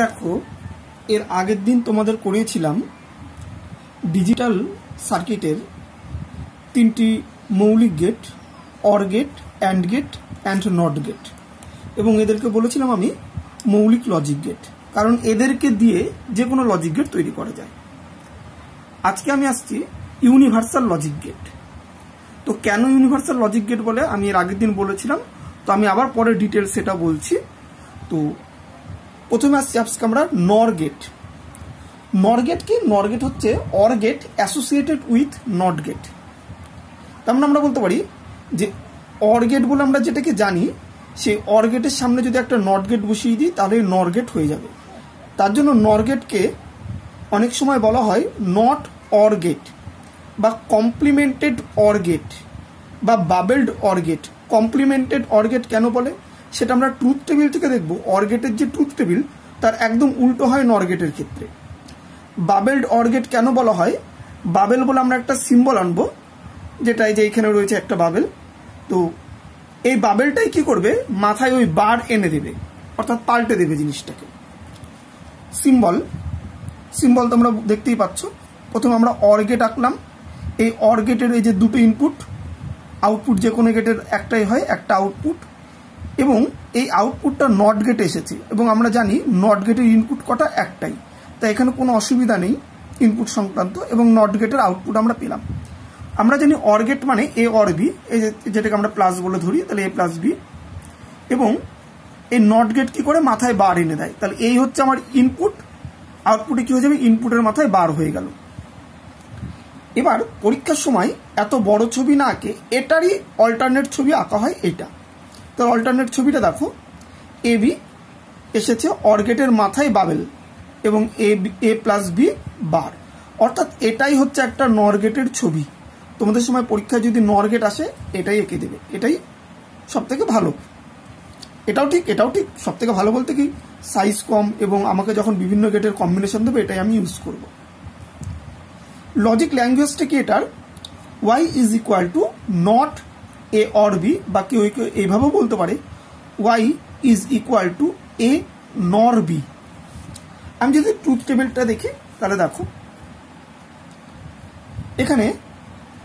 দেখো, এর আগের দিন তোমাদের করিয়েছিলাম ডিজিটাল সার্কিটের তিনটি মৌলিক gate, OR gate, AND gate and NOT gate, এবং এদেরকে বলেছিলাম আমি মৌলিক লজিক গেট, কারণ এদেরকে দিয়ে যে কোনো লজিক গেট তৈরি করা যায়। আজকে আমি আসছি ইউনিভার্সাল লজিক গেট। তো কেন ইউনিভার্সাল লজিক গেট বলে আমি এর আগের দিন বলেছিলাম, তো আমি আবার পরে ডিটেলস সেটা বলছি। তো প্রথমে আসছি আজকে আমরা নর গেট। নর গেট কি? নর গেট হচ্ছে OR gate associated with NOT gate. তার মানে আমরা বলতে পারি যে অর গেট বলে আমরা যেটাকে জানি, সেই অর গেটের সামনে যদি একটা নট গেট বসিয়ে দিই তাহলে নর গেট হয়ে যাবে। তার জন্য নর গেটকে অনেক সময় বলা হয় নট অর গেট বা কমপ্লিমেন্টেড অর গেট বা bubbled or gate. Complemented or gate কেন বলে সেটা আমরা ট্রুথ টেবিল থেকে দেখব। অর গেটের যে ট্রুথ টেবিল তার একদম উল্টো হয় নর গেটের ক্ষেত্রে। বাবেলড অর গেট কেন বলা হয়? বাবেল বলে আমরা একটা সিম্বল আনবো, যেটা এই যে এখানে রয়েছে একটা বাবেল। তো এই বাবেলটাই কি করবে, মাথায় ওই বার এনে দেবে, অর্থাৎ পাল্টে দেবে জিনিসটাকে। সিম্বল তোমরা দেখতেই পাচ্ছ। প্রথমে আমরা অর গেট আঁকলাম। এই অর গেটের এই যে দুটো ইনপুট, আউটপুট যে কোনো গেটের একটাই হয়, একটা আউটপুট, এবং এই আউটপুটটা নট গেটে এসেছে, এবং আমরা জানি নট গেটের ইনপুট কটা? একটাই। তাই এখানে কোনো অসুবিধা নেই ইনপুট সংক্রান্ত, এবং নট গেটের আউটপুট আমরা পেলাম। আমরা জানি অর গেট মানে এ অর বি, এই যেটাকে আমরা প্লাস বলে ধরি, তাহলে এ প্লাস বি, এবং এই নট গেট কি করে মাথায় বার এনে দেয়। তাহলে এই হচ্ছে আমার ইনপুট, আউটপুটে কি হয়ে যাবে, ইনপুটের মাথায় বার হয়ে গেল। এবার পরীক্ষার সময় এত বড় ছবি না আঁকে এটারই অল্টারনেট ছবি আঁকা হয় এটা। তো অল্টারনেট ছবিটা দেখো, এ বি এসেছে অর গেটের মাথায় বাবেল, এবং এ প্লাস বি বার, অর্থাৎ এটাই হচ্ছে একটা নর গেটের ছবি। তোমাদের সময় পরীক্ষায় যদি নর গেট আসে এটাই এঁকে দেবে, এটাই সব থেকে ভালো। এটাও ঠিক সব থেকে ভালো বলতে কি, সাইজ কম, এবং আমাকে যখন বিভিন্ন গেটের কম্বিনেশন দেবে এটাই আমি ইউজ করব। লজিক ল্যাঙ্গুয়েজটা কি এটার? Y is equal to NOT A OR B, বা কেউ এইভাবেও বলতে পারে Y is equal to A NOR B. আমি যদি ট্রুথ টেবিলটা দেখি তাহলে দেখো, এখানে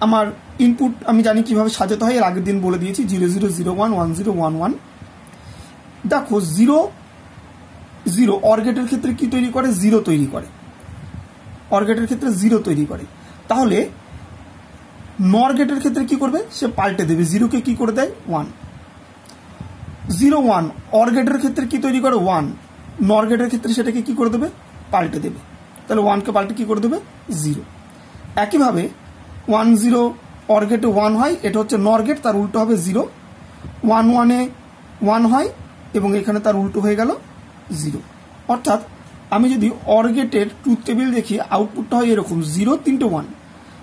আমার ইনপুট আমি জানি কিভাবে সাজাতে হয়, এর আগের দিন বলে দিয়েছি 0 0 0 1 1 0 1 1। দেখো 0 0 অর গেটের ক্ষেত্রে কি তৈরি করে? 0 তৈরি করে। অর গেটের ক্ষেত্রে 0 তৈরি করে। তাহলে নর গেটের ক্ষেত্রে কি করবে? সে পাল্টে দেবে, 0কে কি করে দেয়? 1 0 1। অর গেটের ক্ষেত্রে কি তৈরি করে? 1। নর গেটের ক্ষেত্রে সেটাকে কি করে দেবে? পাল্টে দেবে। তাহলে 1কে পাল্টে কি করে দেবে? 0। একইভাবে 1 0 অর গেটে 1 হয়, এটা হচ্ছে নর গেট, তার উল্টো হবে 0। 1 1-এ 1 হয়, এবং এখানে তার উল্টো হয়ে গেল 0। অর্থাৎ আমি যদি অর গেটের ট্রুথ টেবিল দেখি, আউটপুটটা হয় এরকম 0 3টে 1,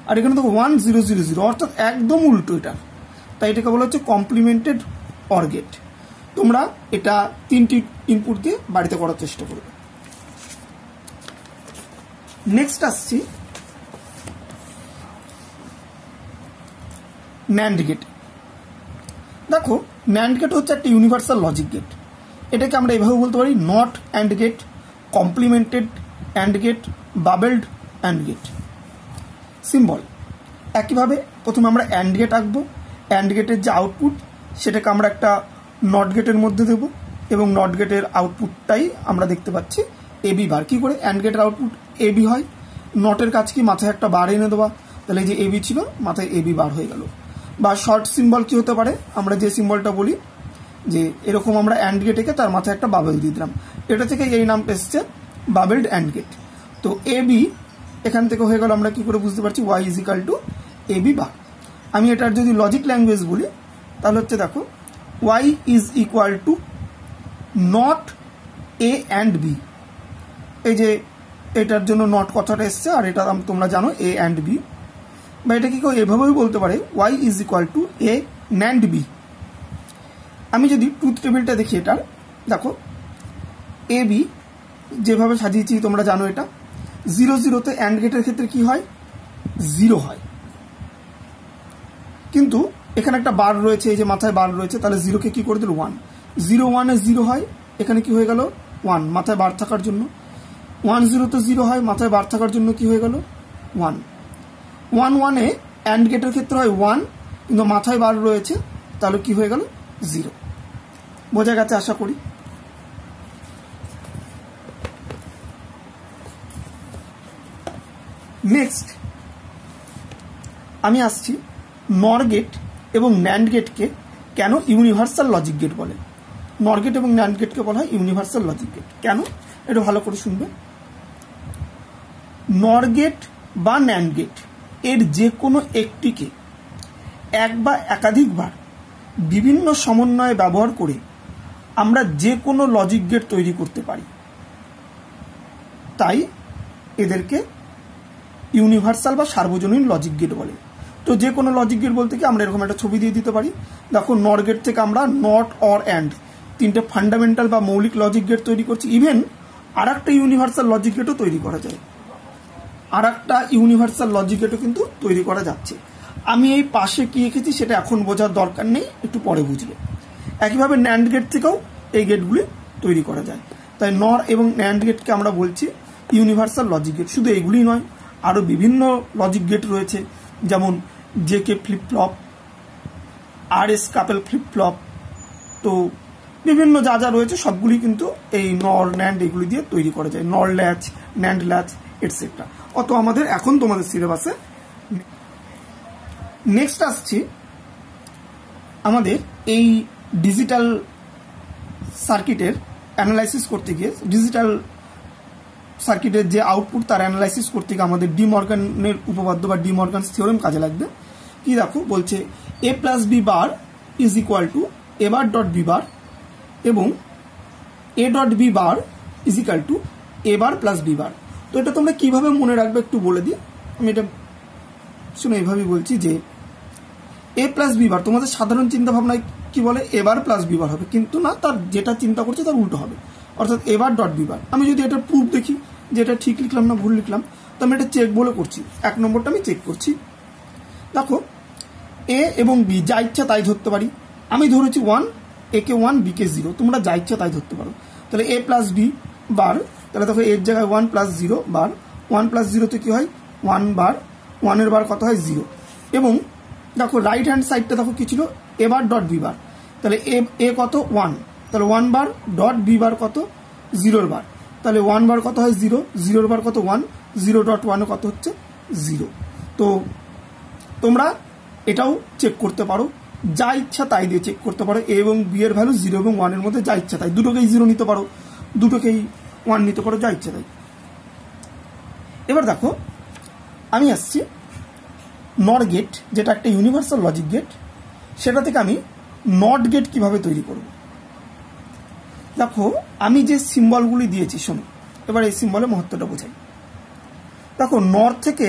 আর এখানে দেখো 1 0 0 0, অর্থাৎ একদম উল্টো এটা। তাই এটাকে বলা হচ্ছে কমপ্লিমেন্টেড অর গেট। তোমরা এটা 3টি ইনপুট দিয়ে বাড়িতে করার চেষ্টা করবে। নেক্সট আসছি ন্যান্ড গেট। দেখো, ন্যান্ড গেট হচ্ছে একটা ইউনিভার্সাল লজিক গেট। এটাকে আমরা এভাবে বলতে পারি not and gate, complemented and gate, bubbled and gate. Symbol একইভাবে প্রথমে আমরা অ্যান্ড গেট আঁকবো। অ্যান্ড গেটের যে আউটপুট সেটাকে আমরা একটা নট গেটের মধ্যে দেবো, এবং নট গেটের আউটপুটটাই আমরা দেখতে পাচ্ছি এ বি বার। কি করে? অ্যান্ড গেটের আউটপুট এ বি হয়, নটের কাজ কি? মাথায় একটা বার এনে দেওয়া। তাহলে এই যে এ বি ছিল, মাথায় এ বি বার হয়ে গেল। বা শর্ট সিম্বল কি হতে পারে? আমরা যে সিম্বলটা বলি যে এরকম আমরা অ্যান্ড গেট এঁকে তার মাথায় একটা বাবেল দিয়ে দিলাম, এটা থেকে এই নামটা এসছে বাবেলড অ্যান্ড গেট। তো এ বি এখান থেকে হয়ে গেল, আমরা কি করে বুঝতে পারছি? Y is equal to A B bar. আমি এটার যদি লজিক ল্যাঙ্গুয়েজ বলি তাহলে হচ্ছে দেখো, Y is equal to NOT A AND B. এই যে এটার জন্য নট কথাটা এসছে, আর এটা তোমরা জানো এ অ্যান্ড বি। বা এটাকে কেউ এভাবেই বলতে পারে Y is equal to A NAND B. আমি যদি ট্রুথ টেবিলটা দেখি এটার, দেখো এ বি যেভাবে সাজিয়েছি তোমরা জানো এটা 0 0-তে অ্যান্ড গেটের ক্ষেত্রে কি হয়? 0 হয়। কিন্তু এখানে একটা বার রয়েছে, এই যে মাথায় বার রয়েছে, তাহলে 0কে কি করে দিল? 1। 0 1-এ 0 হয়, এখানে কি হয়ে গেল? 1 মাথায় বার থাকার জন্য, 1 0 তে 0 হয়, মাথায় বার থাকার জন্য কি হয়ে গেল 1, 1 1 এ অ্যান্ড গেটের ক্ষেত্রে হয় 1 কিন্তু মাথায় বার রয়েছে, তাহলে কি হয়ে গেল 0। বোঝা গেছে আশা করি। নেক্সট আমি আসছি নর গেট এবং ন্যান্ড গেটকে কেন ইউনিভার্সাল লজিক গেট বলে। নর গেট এবং ন্যান্ড গেটকে বলা হয় ইউনিভার্সাল লজিক গেট। কেন, এটা ভালো করে শুনবে। নর গেট বা ন্যান্ড গেট এর যে কোনো একটিকে এক বা একাধিকবার বিভিন্ন সমন্বয়ে ব্যবহার করে আমরা যে কোনো লজিক গেট তৈরি করতে পারি, তাই এদেরকে ইউনিভার্সাল বা সার্বজনীন লজিক গেট বলে। তো যে কোনো লজিক গেট বলতে কি আমরা এরকম একটা ছবি দিয়ে দিতে পারি। দেখো নর গেট থেকে আমরা নট, অর, অ্যান্ড তিনটে ফান্ডামেন্টাল বা মৌলিক লজিক গেট তৈরি করছি। ইভেন আর একটা ইউনিভার্সাল লজিক গেটও তৈরি করা যায়, আর একটা ইউনিভার্সাল লজিক গেটও কিন্তু তৈরি করা যাচ্ছে। আমি এই পাশে কি এঁকেছি সেটা এখন বোঝার দরকার নেই, একটু পরে বুঝবে। একইভাবে ন্যান্ড গেট থেকেও এই গেটগুলি তৈরি করা যায়। তাই নর এবং ন্যান্ড গেটকে আমরা বলছি ইউনিভার্সাল লজিক গেট। শুধু এগুলি নয়, আরও বিভিন্ন লজিক গেট রয়েছে, যেমন জেকে ফ্লিপ ফ্লপ, আর এস কাপেল ফ্লিপ ফ্লপ। তো বিভিন্ন যা যা রয়েছে সবগুলি কিন্তু এই নর ন্যান্ড এগুলি দিয়ে তৈরি করা যায়। নর ল্যাচ, ন্যান্ড ল্যাচ এটসেট্রা। অত আমাদের এখন তোমাদের সিলেবাসে। নেক্সট আসছি আমাদের এই ডিজিটাল সার্কিটের অ্যানালাইসিস করতে গিয়ে, ডিজিটাল সার্কিটের যে আউটপুট তার অ্যানালাইসিস করতে গিয়ে আমাদের ডি মর্গানের উপপাদ্য বা ডি মর্গানস থিওরেম কাজে লাগবে। কি দেখো বলছে A plus B bar is equal to A bar dot B bar এবং A dot B bar is equal to A bar plus B bar. তো এটা তোমরা কিভাবে মনে রাখবে একটু বলে দিই। আমি এটা শুনে এইভাবেই বলছি যে এ প্লাস বি বার তোমাদের সাধারণ চিন্তা ভাবনায় কি বলে এ বার প্লাস বি বার হবে, কিন্তু না, তার যেটা চিন্তা করছে তার উল্টো হবে, অর্থাৎ এ বার ডট বি বার। আমি যদি এটা প্রুফ দেখি যে এটা ঠিক লিখলাম না ভুল লিখলাম, তো আমি এটা চেক বলে করছি। 1 নম্বরটা আমি চেক করছি। দেখো এ এবং বি যা ইচ্ছা তাই ধরতে পারি। আমি ধরেছি 1, এ কে 1, বি কে 0, তোমরা যা ইচ্ছা তাই ধরতে পারো। তাহলে এ প্লাস বি বার, তাহলে দেখো এর জায়গায় 1 প্লাস 0 বার, 1 প্লাস 0 কি হয় 1 বার, 1 এর বার কত হয় 0। এবং দেখো রাইট হ্যান্ড সাইডটা দেখো কি ছিল এ বার ডট বি বার, তাহলে এ কত 1, তাহলে 1 বার ডট বি বার কত 0 বার, তাহলে 1 বার কত হয় 0, 0 বার কত 1, 0 ডট 1 কত হচ্ছে 0। তো তোমরা এটাও চেক করতে পারো, যা ইচ্ছা তাই দিয়ে চেক করতে পারো। এ এবং বি এর ভ্যালু 0 এবং 1 এর মধ্যে যা ইচ্ছা তাই, দুটোকেই 0 নিতে পারো, দুটোকেই 1 নিতে পারো, যা ইচ্ছা তাই। এবার দেখো আমি আসছি নর গেট, যেটা একটা ইউনিভার্সাল লজিক গেট, সেটা থেকে আমি নট গেট কিভাবে তৈরি করব। দেখো আমি যে সিম্বলগুলি দিয়েছি শোনো, এবার এই সিম্বলের মহত্বটা বোঝাই। দেখো নর থেকে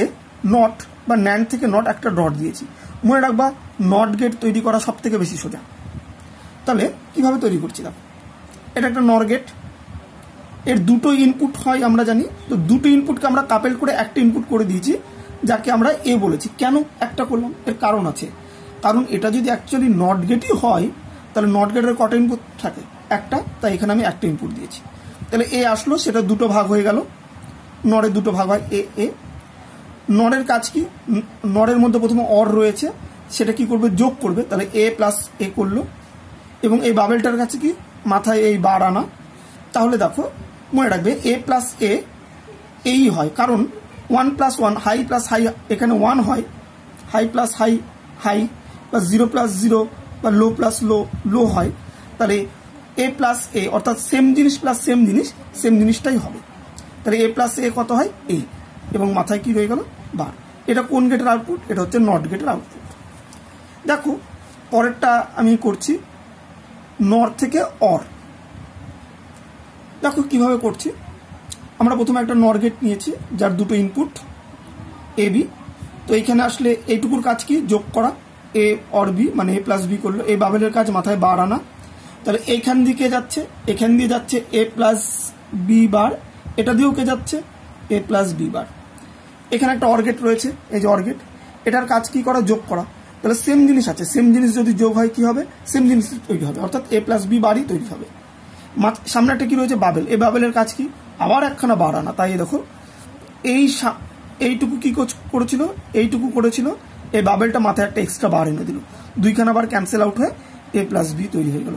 নট বা ন্যান্ড থেকে নট একটা ডট দিয়েছি। মনে রাখবা নট গেট তৈরি করা সব থেকে বেশি সোজা। তাহলে কিভাবে তৈরি করছি দেখো, এটা একটা নর গেট, এর দুটো ইনপুট হয় আমরা জানি। তো দুটো ইনপুটকে আমরা কাপেল করে একটা ইনপুট করে দিয়েছি, যাকে আমরা এ বলেছি। কেন একটা করলাম, এর কারণ আছে। কারণ এটা যদি অ্যাকচুয়ালি নট গেটই হয় তাহলে নট গেটের কটা ইনপুট থাকে, একটা, তাই এখানে আমি একটা ইনপুট দিয়েছি। তাহলে এ আসলো, সেটা দুটো ভাগ হয়ে গেল, নরের দুটো ভাগ হয় এ এ। নরের কাজ কি, নরের মধ্যে প্রথমে অর রয়েছে, সেটা কি করবে যোগ করবে, তাহলে এ প্লাস এ করলো। এবং এই বাবেলটার কাছে কি মাথায় এই বার আনা। তাহলে দেখো মনে রাখবে এ প্লাস এ এই হয়, কারণ 1 প্লাস 1 হাই প্লাস হাই, এখানে 1 হয়, হাই প্লাস হাই হাই, বা 0 প্লাস 0 বা লো প্লাস লো লো হয়। তাহলে এ প্লাস এ অর্থাৎ সেম জিনিস প্লাস সেম জিনিস, সেম জিনিসটাই হবে। তাহলে এ প্লাস এ কত হয় এ, এবং মাথায় কি রয়ে গেল বার। এটা কোন গেটের আউটপুট, এটা হচ্ছে নট গেটের আউটপুট। দেখো পরেরটা আমি করছি নর থেকে অর। দেখো কিভাবে করছি, আমরা প্রথমে একটা নর গেট নিয়েছি যার দুটো ইনপুট এ বি। তো এইখানে আসলে এইটুকুর কাজ কি যোগ করা, এ অর বি মানে এ প্লাস বি করলো। এই বাবেলের কাজ মাথায় বার আনা। তাহলে এইখান দিকে যাচ্ছে, এখান দিয়ে যাচ্ছে এ প্লাস বি বার, এটা দিয়েও কে যাচ্ছে এ প্লাস বি বার। এখানে একটা অর গেট রয়েছে, এই যে অর গেট, এটার কাজ কি করা যোগ করা। তাহলে সেম জিনিস আছে, সেম জিনিস যদি যোগ হয় কি হবে সেম জিনিস তৈরি হবে, অর্থাৎ এ প্লাস বি বারই তৈরি হবে। সামনে একটা কি রয়েছে বাবেল, এই বাবেলের কাজ কি আবার একখানা বার আনা। তাই দেখো এইটুকু কি করেছিল, এইটুকু করেছিল, এই বাবেলটা মাথায় একটা এক্সট্রা বার এনে দিল, দুইখানা বার ক্যান্সেল আউট হয়ে a প্লাস বি তৈরি হয়ে গেল।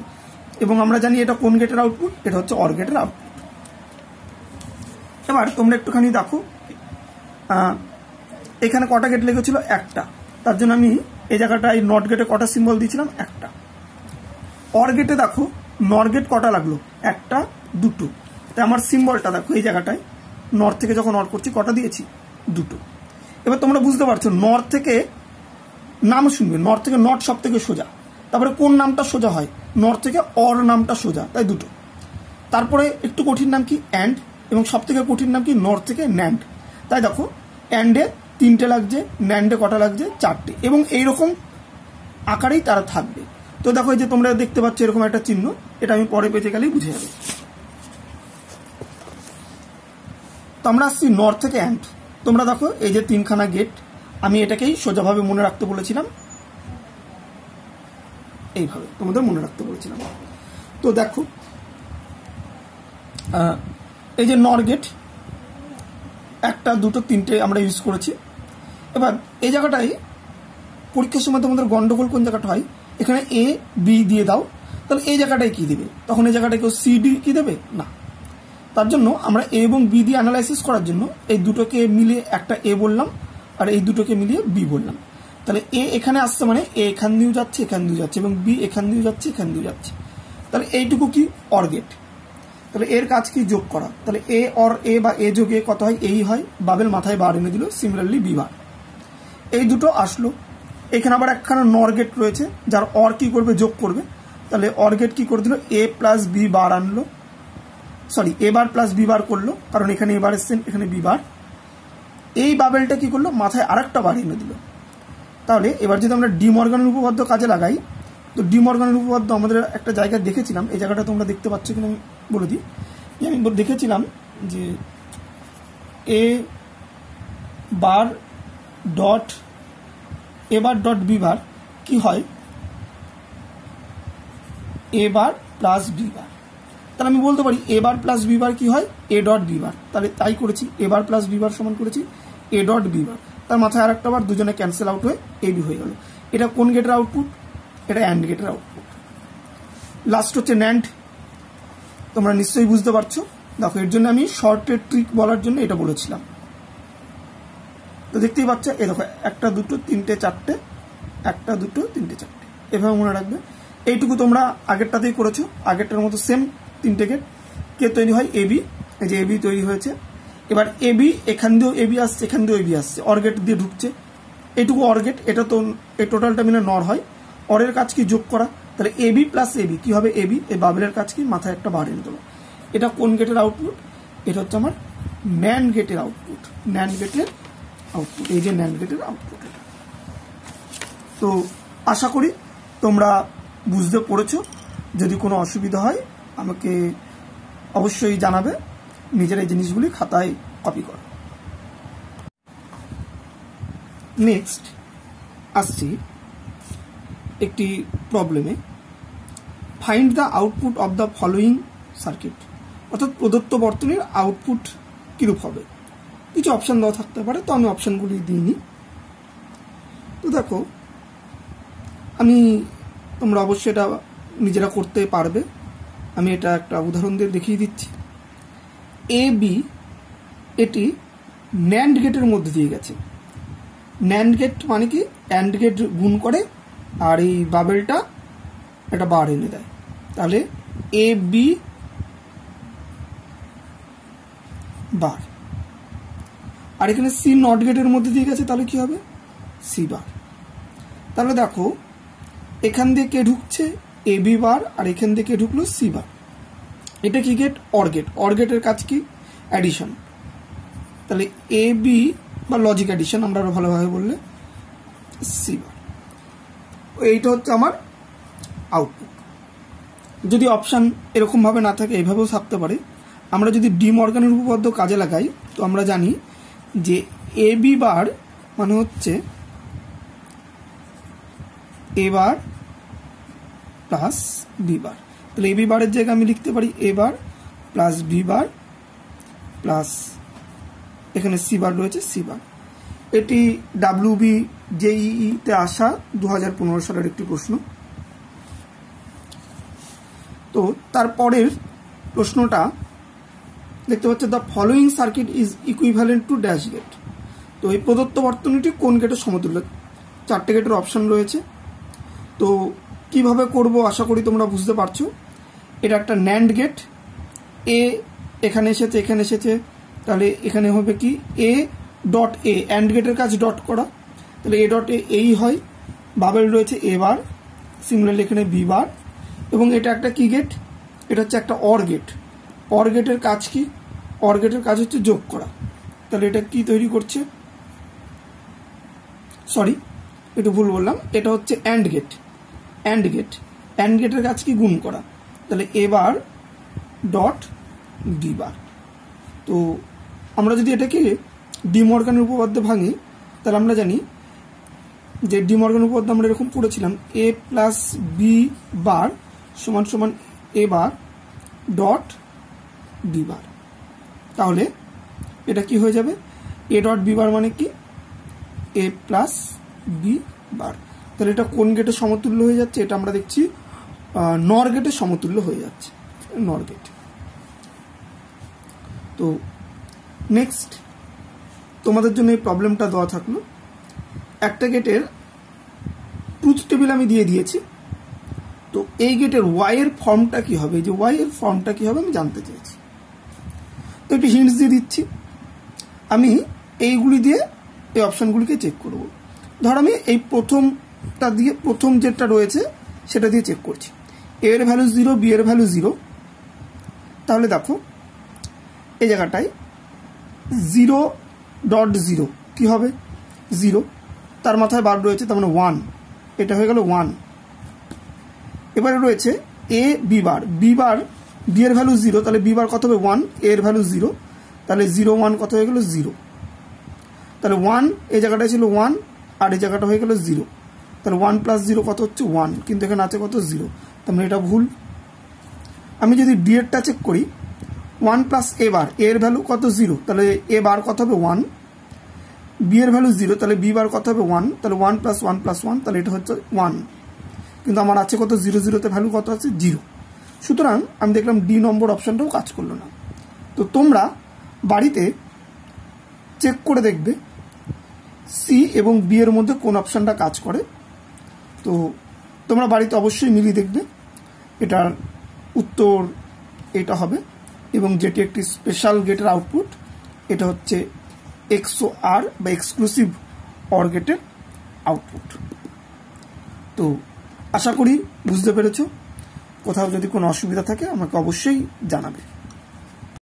এবং আমরা জানি এটা কোন গেটের আউটপুট, এটা হচ্ছে অর গেটের আউটপুট। এবার তোমরা একটুখানি দেখো এখানে কটা গেট লেগেছিল, একটা, তার জন্য আমি এই জায়গাটায় নট গেটে কটা সিম্বল দিয়েছিলাম, একটা। অর গেটে দেখো নর গেট কটা লাগলো, একটা, দুটো। তাই আমার সিম্বলটা দেখো এই জায়গাটায় নর থেকে যখন অর করছি কটা দিয়েছি, দুটো। এবার তোমরা বুঝতে পারছো নর থেকে নাম শুনবে, নর থেকে নট সব থেকে সোজা, তারপরে কোন নামটা সোজা হয়, নর থেকে অর নামটা সোজা, তাই দুটো। তারপরে একটু কঠিন নাম কি অ্যান্ড, এবং সব থেকে কঠিন নাম কি নর থেকে ন্যান্ড। তাই দেখো অ্যান্ডে 3টে লাগছে, ন্যান্ডে কটা লাগছে, 4টে, এবং এইরকম আকারেই তারা থাকবে। তো দেখো এই যে তোমরা দেখতে পাচ্ছ এরকম একটা চিহ্ন, এটা আমি পরে পেতে গেলেই বুঝে যাবে। তো আমরা আসছি নর থেকে অ্যান্ড। তোমরা দেখো এই যে 3খানা গেট, আমি এটাকেই সোজাভাবে মনে রাখতে বলেছিলাম, এইভাবে তোমাদের মনে রাখতে বলেছিলাম। তো দেখো এই যে নর গেট, একটা, দুটো, 3টে আমরা ইউজ করেছি। এবার এই জায়গাটায় পরীক্ষার সময় তোমাদের গন্ডগোল কোন জায়গাটা হয়, এখানে এ বি দিয়ে দাও, তাহলে এই জায়গাটায় কি দেবে, তখন এই জায়গাটায় কেউ সি ডি কি দেবে না। তার জন্য আমরা এ এবং বি দিয়ে অ্যানালাইসিস করার জন্য এই দুটোকে মিলিয়ে একটা এ বললাম, আর এই দুটোকে মিলিয়ে বি বললাম। তাহলে এ এখানে আসছে মানে এ এখান দিয়েও যাচ্ছে, এখান দিয়েও যাচ্ছে, এবং বি এখান দিয়েও যাচ্ছে, এখান দিয়েও যাচ্ছে। তাহলে এইটুকু কি অর গেট। তাহলে এর কাজ কি যোগ করা, তাহলে এ অর এ বা এ যোগ এ কত হয়, এই হয়, বাবেল মাথায় বার এনে দিল, সিমিলারলি বি বার। এই দুটো আসলো। এখানে আবার একখানা নর গেট রয়েছে যার অর কি করবে, যোগ করবে। তাহলে অর গেট কি করে দিল, এ প্লাস বি বার আনলো, সরি এ বার প্লাস বি বার করলো, কারণ এখানে এ বার এসছেন, এখানে বি বার। এই বাবেলটা কি করলো, মাথায় আরেকটা বার এনে দিল। তাহলে এবার যদি আমরা ডি মর্গানের উপপাদ্য কাজে লাগাই, তো ডি মর্গানের উপপাদ্য আমাদের একটা জায়গায় দেখেছিলাম, এই জায়গাটা তোমরা দেখতে পাচ্ছ কিনা আমি বলে দিই। আমি দেখেছিলাম যে A bar dot A bar dot B bar কি হয়, এ বার প্লাস বি বার। তাহলে আমি বলতে পারি এ বার প্লাস বি বার কি হয়, এ ডট বি বার। তাহলে তাই করেছি, এ বার প্লাস বি বার সমান করেছি এ ডট বি বার। তার মাথায় আর একটা বার, দুজনে ক্যান্সেল আউট হয়ে এ বি হয়ে গেল। এটা কোন গেটের আউটপুট, এটা অ্যান্ড গেটের আউটপুট। লাস্ট হচ্ছে ন্যান্ড। তোমরা নিশ্চয়ই বুঝতে পারছো। দেখো এর জন্য আমি শর্টের ট্রিক বলার জন্য এটা বলেছিলাম। তো দেখতেই পাচ্ছ, এ দেখো একটা, দুটো, 3টে, 4টে, একটা, দুটো, 3টে, 4টে, এভাবে মনে রাখবে। এইটুকু তোমরা আগেরটাতেই করেছো, আগেরটার মতো সেম 3টে গেট। কে তৈরি হয়, এবি, এই যে এবি তৈরি হয়েছে। এবার এবি এখান দিয়েও এবি আসছে, এখান দিয়েও এবি আসছে, অর গেট দিয়ে ঢুকছে। এইটুকু অর গেট, এটা তো এই টোটালটা মিলে নর হয়। অরের কাজ কি, যোগ করা। তাহলে এবি প্লাস এবি কি হবে, এবি, এই বাবেলের কাজ কি, মাথায় একটা বার এনে দেবো। এটা কোন গেটের আউটপুট, এটা হচ্ছে আমার ন্যান্ড গেটের আউটপুট। ন্যান্ড গেটের আউটপুট, এই যে ন্যান্ড গেটের আউটপুট এটা। তো আশা করি তোমরা বুঝতে পেরেছো। যদি কোনো অসুবিধা হয় আমাকে অবশ্যই জানাবে, নিজের এই জিনিসগুলি খাতায় কপি করো। নেক্সট আসছি একটি প্রবলেমে, find the output of the following circuit. অর্থাৎ প্রদত্ত বর্তনীর আউটপুট কিরূপ হবে। কিছু অপশান দেওয়া থাকতে পারে, তো আমি অপশানগুলি দিইনি। তো দেখো তোমরা অবশ্যই এটা নিজেরা করতে পারবে। আমি এটা একটা উদাহরণ দিয়ে দেখিয়ে দিচ্ছি। এ বি এটি ন্যান্ড গেটের মধ্যে দিয়ে গেছে। ন্যান্ড গেট মানে কি, অ্যান্ড গেট গুণ করে আর এই বাবেলটা একটা বার এনে দেয়। তাহলে এ বি বার, আর এখানে সি নট গেটের মধ্যে দিয়ে গেছে, তাহলে কি হবে, সি বার। তাহলে দেখো এখান দিয়ে কে ঢুকছে, এ বি বার, আর এখান দিয়ে কে ঢুকলো, সি বার। এটা কি গেট, অর গেট। অর গেটের কাজ কি, অ্যাডিশন। তাহলে এ বি বা লজিক অ্যাডিশন আমরা আরো ভালোভাবে বললে, সি বার। এইটা হচ্ছে আমার আউটপুট। যদি অপশান এরকমভাবে না থাকে, এইভাবেও থাকতে পারে। আমরা যদি ডি মর্গানের উপপাদ্য কাজে লাগাই, তো আমরা জানি যে এ বি বার মানে হচ্ছে এ বার প্লাস বি বার। তাহলে এবি বারের জায়গায় আমি লিখতে পারি এ বার প্লাস বি বার প্লাস এখানে সি বার রয়েছে সি বার। এটি ডাব্লিউবি জেইইতে আসা 2015 সালের একটি প্রশ্ন। তো তারপরের প্রশ্নটা দেখতে পাচ্ছ, the following circuit is equivalent to dash gate. তো এই প্রদত্ত বর্তনীটি কোন গেটের সমতুল্য? 4টে গেটের অপশন রয়েছে। তো কিভাবে করব আশা করি তোমরা বুঝতে পারছো। এটা একটা ন্যান্ড গেট, এ এখানে এসেছে এখানে এসেছে, তাহলে এখানে হবে কি এ ডট এ, অ্যান্ড গেটের কাজ ডট করা, তাহলে এ ডট এ এই হয়। বাবেল রয়েছে এ বার, সিমিলারলি এখানে বি বার, এবং এটা একটা কি গেট? এটা হচ্ছে একটা অর গেট। অর গেটের কাজ কি? অর গেটের কাজ হচ্ছে যোগ করা। তাহলে এটা কি তৈরি করছে? সরি, একটু ভুল বললাম, এটা হচ্ছে AND gate. AND gate, AND গেটের কাজ কি? গুণ করা। তাহলে এ বার ডট বি বার। তো আমরা যদি এটাকে ডি মর্গানের উপপাদ্যে ভাঙি, তাহলে আমরা জানি যে ডি মর্গান উপপাদ্য আমরা এরকম পড়েছিলাম, এ প্লাস বি বার সমান সমান এ বার ডট বি বার। তাহলে এটা কি হয়ে যাবে? এ ডট বি বার মানে কি? এ প্লাস বি বার। তাহলে এটা কোন গেটের সমতুল্য হয়ে যাচ্ছে? এটা আমরা দেখছি নর গেটের সমতুল্য হয়ে যাচ্ছে, নর গেট। তো নেক্সট তোমাদের জন্য এই প্রবলেমটা দেওয়া থাকলো। একটা গেটের ট্রুথ টেবিল আমি দিয়ে দিয়েছি। তো এই গেটের ওয়াই এর ফর্মটা কি হবে? যে ওয়াই এর ফর্মটা কি হবে আমি জানতে চেয়েছি। তো একটু হিন্টস দিয়ে দিচ্ছি। আমি এইগুলি দিয়ে এই অপশনগুলিকে চেক করব। ধর আমি এই প্রথমটা দিয়ে, প্রথম যেটা রয়েছে সেটা দিয়ে চেক করছি। এ এর ভ্যালু 0, বি এর ভ্যালু 0। তাহলে দেখো এই জায়গাটায় 0.0 কি হবে? 0, তার মাথায় বার রয়েছে, তার মানে 1, এটা হয়ে গেল 1। এবারে রয়েছে A B bar, B bar B এর ভ্যালু 0, তাহলে বি বার কত হবে? 1, এ এর ভ্যালু 0, তাহলে 0 1 কত হয়ে গেল? 0। তাহলে 1 এই জায়গাটায় ছিল 1, আর এই জায়গাটা হয়ে গেল 0। তাহলে 1 প্লাস 0 কত হচ্ছে? 1, কিন্তু এখানে আছে কত? 0। তার মানে এটা ভুল। আমি যদি ডি এরটা চেক করি, 1 প্লাস এ বার, এ এর ভ্যালু কত? 0, তাহলে এ বার কত হবে? 1। বি এর ভ্যালু 0, তাহলে বি বার কত হবে? 1, তাহলে 1 প্লাস 1 প্লাস 1, তাহলে এটা হচ্ছে 1। কিন্তু আমার আছে কত? 0 0তে ভ্যালু কত আছে? 0। সুতরাং আমি দেখলাম ডি নম্বর অপশনটাও কাজ করলো না। তো তোমরা বাড়িতে চেক করে দেখবে সি এবং বি এর মধ্যে কোন অপশনটা কাজ করে। তো তোমরা বাড়িতে অবশ্যই মিলিয়ে দেখবে। এটার উত্তর এটা হবে, এবং যেটি একটি স্পেশাল গেটের আউটপুট, এটা হচ্ছে XOR বা এক্সক্লুসিভ অর গেটের আউটপুট। তো আশা করি বুঝতে পেরেছো। কোথাও যদি কোনো অসুবিধা থাকে আমাকে অবশ্যই জানাবে।